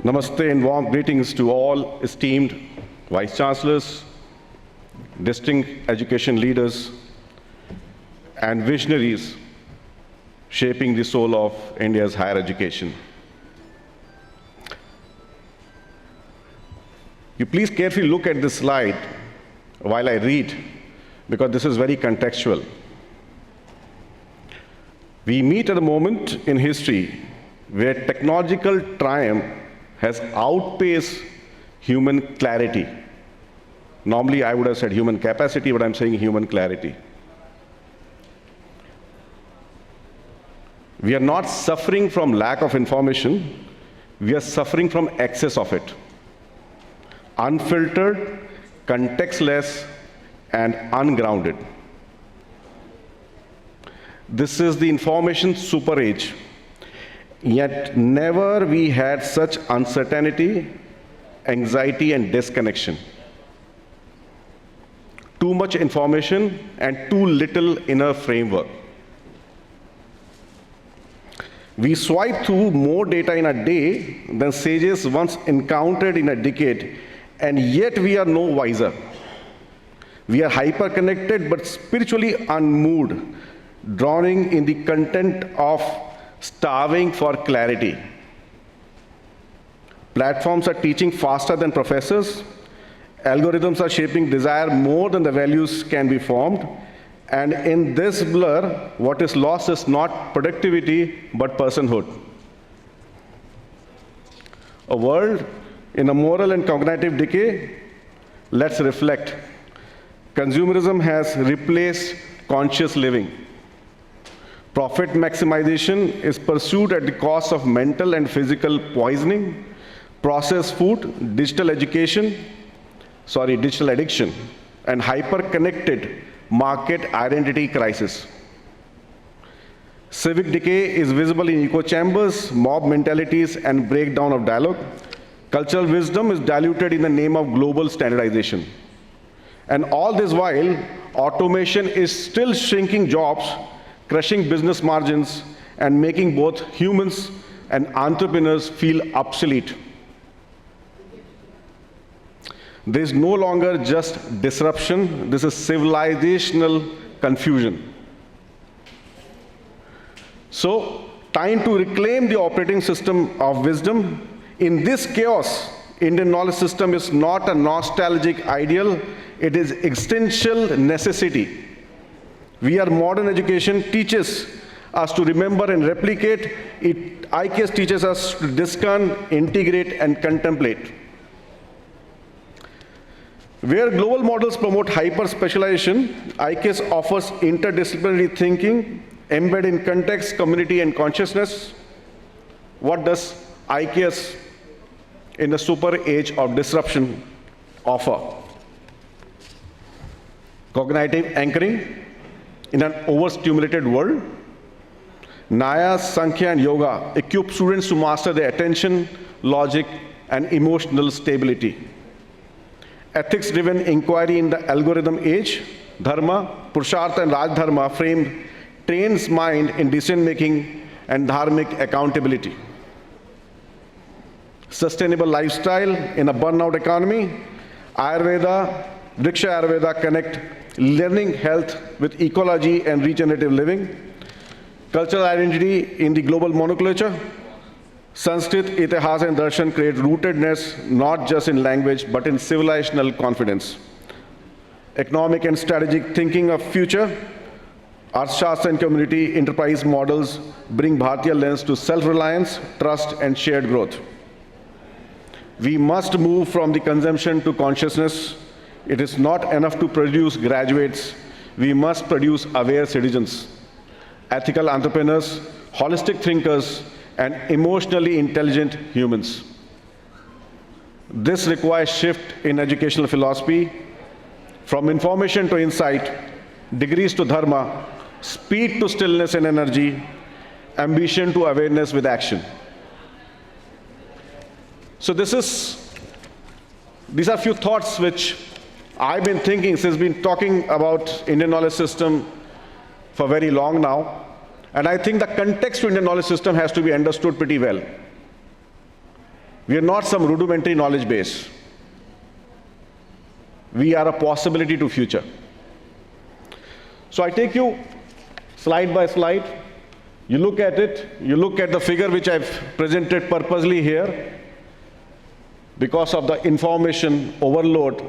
Namaste and warm greetings to all esteemed Vice Chancellors, distinct education leaders, and visionaries shaping the soul of India's higher education. You please carefully look at this slide while I read, because this is very contextual. We meet at a moment in history where technological triumph has outpaced human clarity. Normally, I would have said human capacity, but I'm saying human clarity. We are not suffering from lack of information, we are suffering from excess of it. Unfiltered, contextless, and ungrounded. This is the information super age. Yet never we had such uncertainty, anxiety, and disconnection. Too much information and too little inner framework. We swipe through more data in a day than sages once encountered in a decade, and yet we are no wiser. We are hyper-connected but spiritually unmoved, drowning in the content of starving for clarity. Platforms are teaching faster than professors. Algorithms are shaping desire more than the values can be formed. And in this blur, what is lost is not productivity, but personhood. A world in a moral and cognitive decay. Let's reflect. Consumerism has replaced conscious living. Profit maximization is pursued at the cost of mental and physical poisoning, processed food, digital addiction, and hyper-connected market identity crisis. Civic decay is visible in echo chambers, mob mentalities, and breakdown of dialogue. Cultural wisdom is diluted in the name of global standardization. And all this while, automation is still shrinking jobs, crushing business margins, and making both humans and entrepreneurs feel obsolete. There is no longer just disruption, this is civilizational confusion. So, time to reclaim the operating system of wisdom. In this chaos, Indian knowledge system is not a nostalgic ideal, it is existential necessity. Modern education teaches us to remember and replicate. IKS teaches us to discern, integrate, and contemplate. Where global models promote hyper-specialization, IKS offers interdisciplinary thinking, embedded in context, community, and consciousness. What does IKS in the super age of disruption offer? Cognitive anchoring in an overstimulated world. Naya, Sankhya, and Yoga equip students to master their attention, logic, and emotional stability. Ethics-driven inquiry in the algorithm age. Dharma, Purushartha, and Raj Dharma trains mind in decision-making and dharmic accountability. Sustainable lifestyle in a burnout economy. Ayurveda, Vriksha Ayurveda connect learning, health with ecology and regenerative living. Cultural identity in the global monoculture. Sanskrit, Itihas, and Darshan create rootedness not just in language but in civilizational confidence. Economic and strategic thinking of future. Arthashastra and community enterprise models bring Bharatiya lens to self-reliance, trust, and shared growth. We must move from the consumption to consciousness. It is not enough to produce graduates. We must produce aware citizens, ethical entrepreneurs, holistic thinkers, and emotionally intelligent humans. This requires shift in educational philosophy, from information to insight, degrees to dharma, speed to stillness and energy, ambition to awareness with action. So these are few thoughts which I've been thinking, since been talking about Indian knowledge system for very long now, and I think the context to Indian knowledge system has to be understood pretty well. We are not some rudimentary knowledge base. We are a possibility to future. So I take you slide by slide. You look at it, you look at the figure which I've presented purposely here because of the information overload,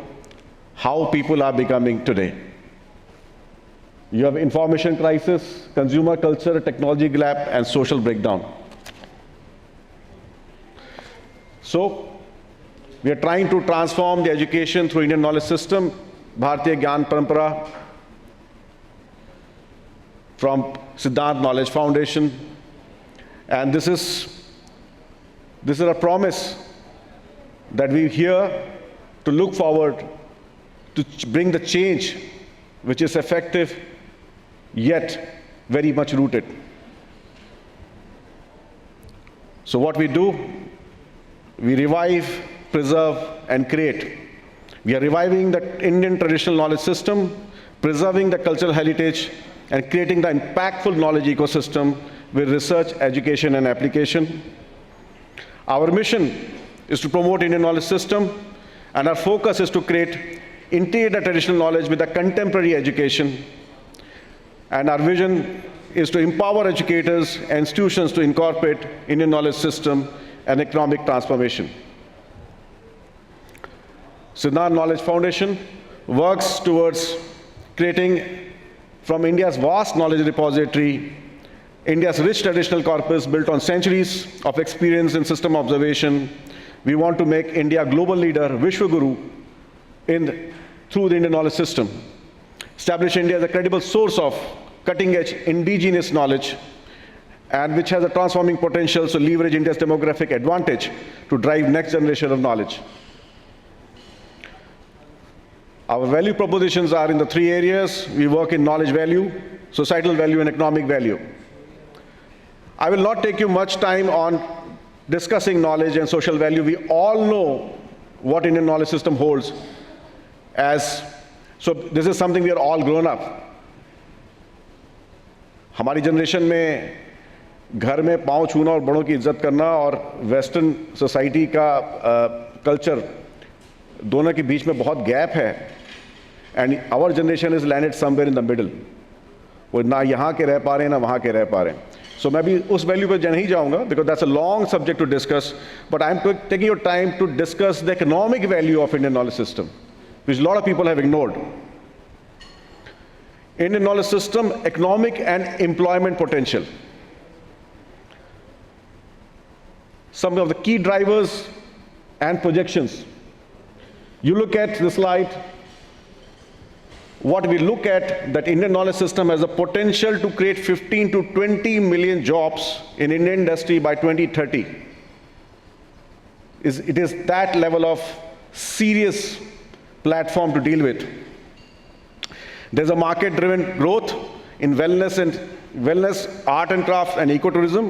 how people are becoming today. You have information crisis, consumer culture, technology gap, and social breakdown. So, we are trying to transform the education through Indian knowledge system, Bharatiya Gyan Parampara, from Siddhanta Knowledge Foundation. And this is a promise that we here to look forward to bring the change which is effective yet very much rooted. So what we do, we revive, preserve, and create. We are reviving the Indian traditional knowledge system, preserving the cultural heritage, and creating the impactful knowledge ecosystem with research, education, and application. Our mission is to promote Indian knowledge system, and our focus is to integrate the traditional knowledge with a contemporary education. And our vision is to empower educators and institutions to incorporate Indian knowledge system and economic transformation. Siddhanta Knowledge Foundation works towards creating, from India's vast knowledge repository, India's rich traditional corpus built on centuries of experience in system observation. We want to make India a global leader, Vishwaguru, through the Indian knowledge system. Establish India as a credible source of cutting-edge indigenous knowledge, and which has a transforming potential to leverage India's demographic advantage to drive next generation of knowledge. Our value propositions are in the three areas. We work in knowledge value, societal value, and economic value. I will not take you much time on discussing knowledge and social value. We all know what Indian knowledge system holds so this is something we are all grown up. हमारी generation में घर में पाँव छूना और बड़ों की इज्जत करना और वेस्टर्न सोसाइटी का कल्चर दोनों के बीच में बहुत गैप है, and our generation is landed somewhere in the middle. वो ना यहाँ के रह पा रहे हैं ना वहाँ के रह पा रहे हैं. सो मैं भी उस वैल्यू पर नहीं जाऊँगा because that's a long subject to discuss, but I am taking your time to discuss the economic value of Indian knowledge system, which a lot of people have ignored. Indian knowledge system, economic and employment potential. Some of the key drivers and projections. You look at the slide, what we look at, that Indian knowledge system has a potential to create 15 to 20 million jobs in Indian industry by 2030. It is that level of serious platform to deal with. There's a market-driven growth in wellness, art and craft, and ecotourism.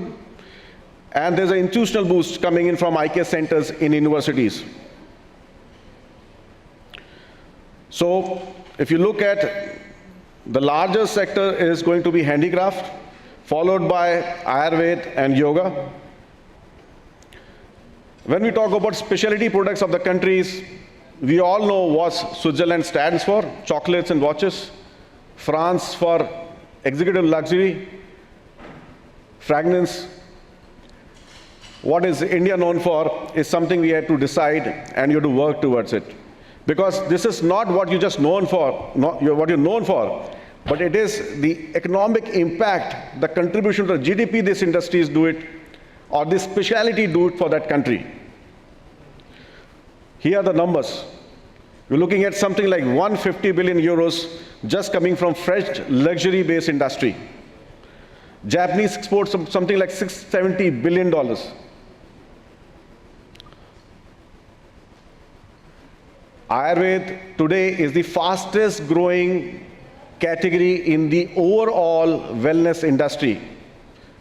And there's an institutional boost coming in from IKS centers in universities. So if you look at the largest sector is going to be handicraft, followed by Ayurveda and yoga. When we talk about specialty products of the countries, we all know what Switzerland stands for, chocolates and watches. France for executive luxury, fragrance. What is India known for is something we have to decide, and you have to work towards it. Because this is not what you're just known for, what you're known for, but it is the economic impact, the contribution to the GDP these industries do it, or this specialty do it for that country. Here are the numbers. We're looking at something like 150 billion euros just coming from French luxury-based industry. Japanese exports something like $670 billion. Ayurveda today is the fastest growing category in the overall wellness industry.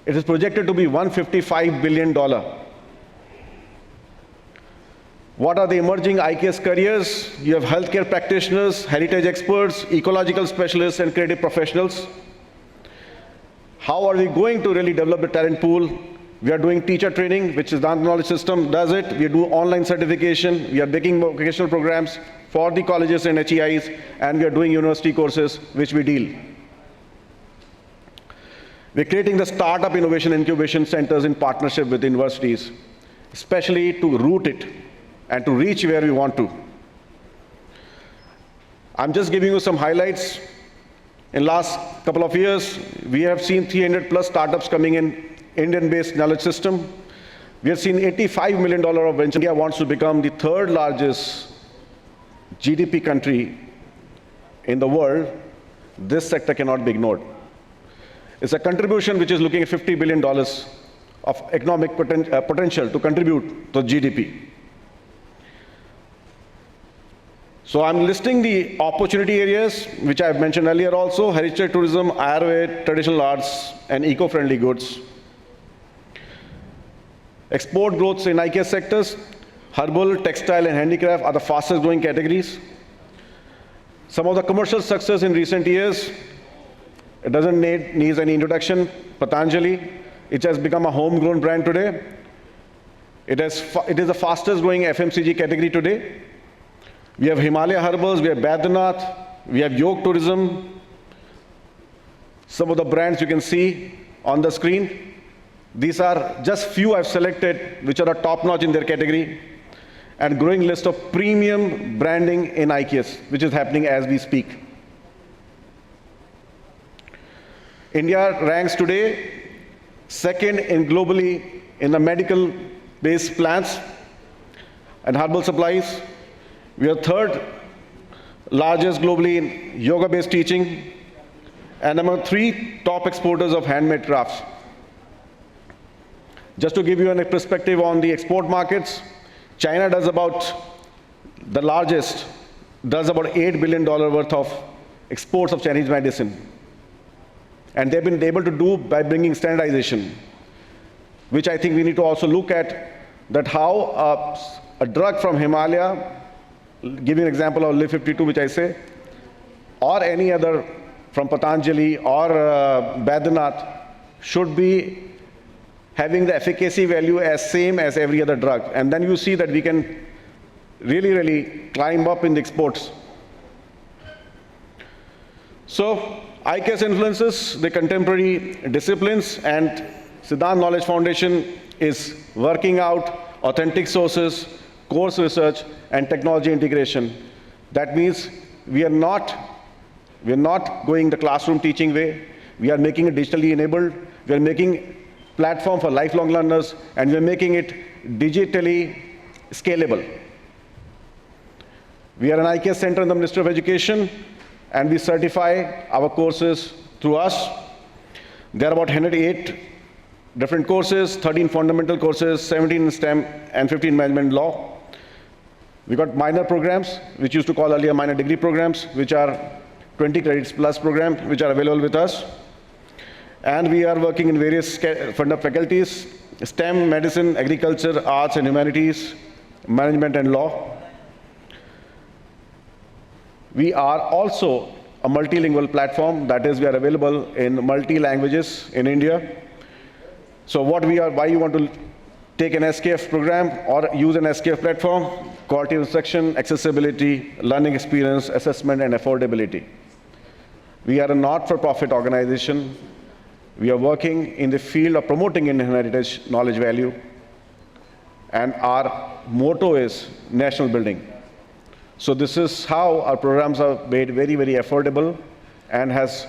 It is projected to be $155 billion. What are the emerging IKS careers? You have healthcare practitioners, heritage experts, ecological specialists, and creative professionals. How are we going to really develop the talent pool? We are doing teacher training, which is Siddhanta Knowledge System does it. We do online certification. We are making vocational programs for the colleges and HEIs, and we are doing university courses, which we deal. We're creating the startup innovation incubation centers in partnership with universities, especially to root it and to reach where we want to. I'm just giving you some highlights. In last couple of years, we have seen 300 plus startups coming in Indian-based knowledge system. We have seen $85 million of venture. India wants to become the third largest GDP country in the world. This sector cannot be ignored. It's a contribution which is looking at $50 billion of economic potential to contribute to GDP. So I'm listing the opportunity areas, which I've mentioned earlier also: heritage tourism, Ayurveda, traditional arts, and eco-friendly goods. Export growths in IKS sectors: herbal, textile, and handicraft are the fastest growing categories. Some of the commercial success in recent years, it doesn't need any introduction. Patanjali, it has become a homegrown brand today. It is the fastest growing FMCG category today. We have Himalaya Herbals, we have Badrinath, we have Yoga Tourism. Some of the brands you can see on the screen. These are just few I've selected, which are top-notch in their category, and growing list of premium branding in IKS, which is happening as we speak. India ranks today second in globally in the medical-based plants and herbal supplies. We are third largest globally in yoga-based teaching, and among 3 top exporters of handmade crafts. Just to give you a perspective on the export markets, China does about, the largest, does about $8 billion worth of exports of Chinese medicine. And they've been able to do by bringing standardization, which I think we need to also look at, that how a drug from Himalaya, give you an example of Live 52, which I say, or any other from Patanjali or Badrinath, should be having the efficacy value as same as every other drug. And then you see that we can really climb up in the exports. So IKS influences the contemporary disciplines, and Siddhanta Knowledge Foundation is working out authentic sources, course research, and technology integration. That means we are not going the classroom teaching way. We are making it digitally enabled. We are making platform for lifelong learners, and we are making it digitally scalable. We are an IKS center in the Ministry of Education, and we certify our courses through us. There are about 108 different courses, 13 fundamental courses, 17 in STEM, and 15 management law. We got minor programs, which used to call earlier minor degree programs, which are 20 credits plus programs, which are available with us. And we are working in various faculties: STEM, medicine, agriculture, arts and humanities, management and law. We are also a multilingual platform, that is, we are available in multi-languages in India. So why you want to take an SKF program or use an SKF platform? Quality of instruction, accessibility, learning experience, assessment, and affordability. We are a not-for-profit organization. We are working in the field of promoting Indian heritage knowledge value, and our motto is national building. So this is how our programs are made very, very affordable and has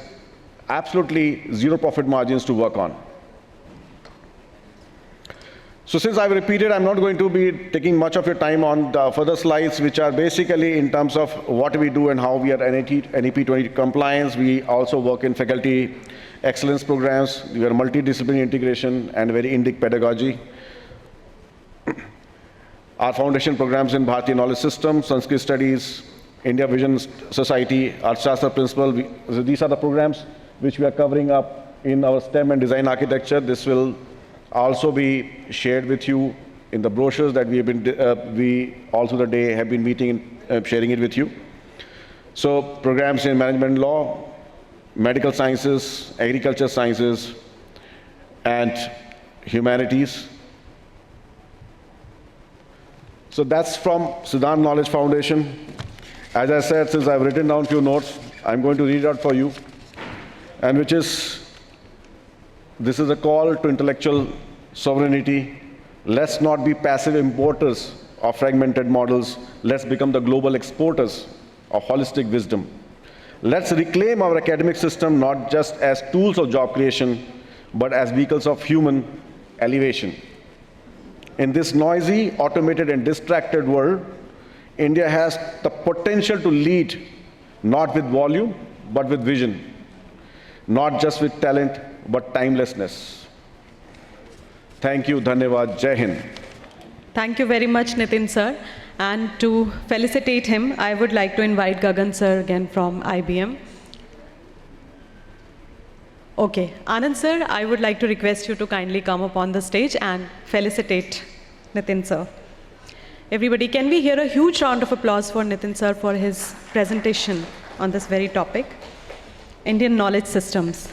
absolutely zero profit margins to work on. So since I've repeated, I'm not going to be taking much of your time on the further slides, which are basically in terms of what we do and how we are NEP 20 compliance. We also work in faculty excellence programs. We are multidisciplinary integration and very in-depth pedagogy. Our foundation programs in Bharatiya Knowledge System, Sanskrit Studies, India Vision Society, Arthashastra Principle. These are the programs which we are covering up in our STEM and design architecture. This will also be shared with you in the brochures that we have been, we all through the day have been meeting and sharing it with you. So programs in management law, medical sciences, agriculture sciences, and humanities. So that's from Siddhanta Knowledge Foundation. As I said, since I've written down a few notes, I'm going to read out for you, and this is a call to intellectual sovereignty. Let's not be passive importers of fragmented models. Let's become the global exporters of holistic wisdom. Let's reclaim our academic system not just as tools of job creation, but as vehicles of human elevation. In this noisy, automated, and distracted world, India has the potential to lead, not with volume, but with vision. Not just with talent, but timelessness. Thank you, Dhanyavad, Jai Hind. Thank you very much, Nitin sir. And to felicitate him, I would like to invite Gagan sir again from IBM. Okay, Anand sir, I would like to request you to kindly come up on the stage and felicitate Nitin sir. Everybody, can we hear a huge round of applause for Nitin sir for his presentation on this very topic, Indian knowledge systems.